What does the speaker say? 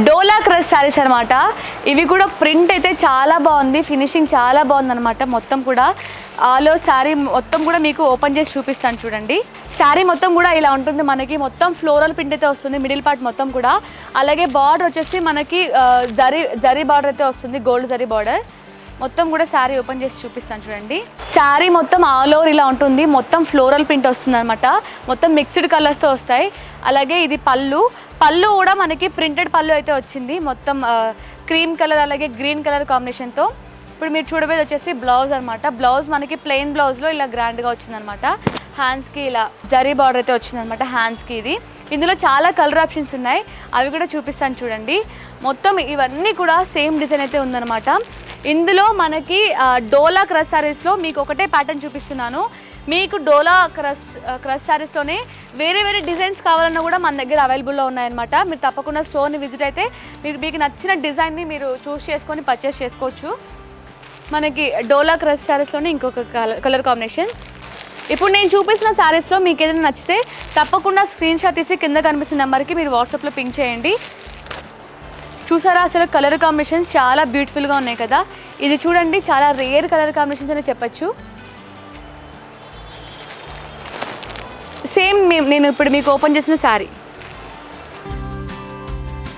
డోలా crush saris అనమాట. ఇవి కూడా ప్రింట్ అయితే చాలా బాగుంది, ఫినిషింగ్ చాలా బాగుంది అనమాట. మొత్తం కూడా ఆలో శారీ మొత్తం కూడా మీకు ఓపెన్ చేసి చూపిస్తాను చూడండి. శారీ మొత్తం కూడా ఇలా ఉంటుంది మనకి. మొత్తం ఫ్లోరల్ ప్రింట్ అయితే వస్తుంది మిడిల్ పార్ట్ మొత్తం కూడా. అలాగే బార్డర్ వచ్చేసి మనకి జరీ బార్డర్ అయితే వస్తుంది, గోల్డ్ జరీ బార్డర్. మొత్తం కూడా శారీ ఓపెన్ చేసి చూపిస్తాను చూడండి. శారీ మొత్తం ఆల్ ఓవర్ ఇలా ఉంటుంది, మొత్తం ఫ్లోరల్ ప్రింట్ వస్తుంది అనమాట. మొత్తం మిక్స్డ్ కలర్స్తో వస్తాయి. అలాగే ఇది పళ్ళు కూడా మనకి ప్రింటెడ్ పళ్ళు అయితే వచ్చింది, మొత్తం క్రీమ్ కలర్ అలాగే గ్రీన్ కలర్ కాంబినేషన్తో. ఇప్పుడు మీరు చూడబోయేది వచ్చేసి బ్లౌజ్ అనమాట. బ్లౌజ్ మనకి ప్లెయిన్ బ్లౌజ్లో ఇలా గ్రాండ్గా వచ్చిందనమాట. హ్యాండ్స్కి ఇలా జరీ బార్డర్ అయితే వచ్చిందనమాట హ్యాండ్స్కి. ఇది ఇందులో చాలా కలర్ ఆప్షన్స్ ఉన్నాయి, అవి కూడా చూపిస్తాను చూడండి. మొత్తం ఇవన్నీ కూడా సేమ్ డిజైన్ అయితే ఉందన్నమాట. ఇందులో మనకి డోలా క్రష్ శారీస్లో మీకు ఒకటే ప్యాటర్న్ చూపిస్తున్నాను. మీకు డోలా క్రష్ శారీస్లోనే వేరే వేరే డిజైన్స్ కావాలన్నా కూడా మన దగ్గర అవైలబుల్లో ఉన్నాయన్నమాట. మీరు తప్పకుండా స్టోర్ని విజిట్ అయితే మీకు నచ్చిన డిజైన్ని మీరు చూస్ చేసుకొని పర్చేస్ చేసుకోవచ్చు. మనకి డోలా క్రష్ శారీస్లోనే ఇంకొక కలర్ కాంబినేషన్. ఇప్పుడు నేను చూపిస్తున్న శారీస్లో మీకు ఏదైనా నచ్చితే తప్పకుండా స్క్రీన్ షాట్ తీసి కింద కనిపిస్తున్న నెంబర్కి మీరు వాట్సాప్లో పింక్ చేయండి. చూసారా అసలు కలర్ కాంబినేషన్స్ చాలా బ్యూటిఫుల్గా ఉన్నాయి కదా. ఇది చూడండి, చాలా రేర్ కలర్ కాంబినేషన్స్ అని చెప్పచ్చు. సేమ్ నేను ఇప్పుడు మీకు ఓపెన్ చేసిన శారీ.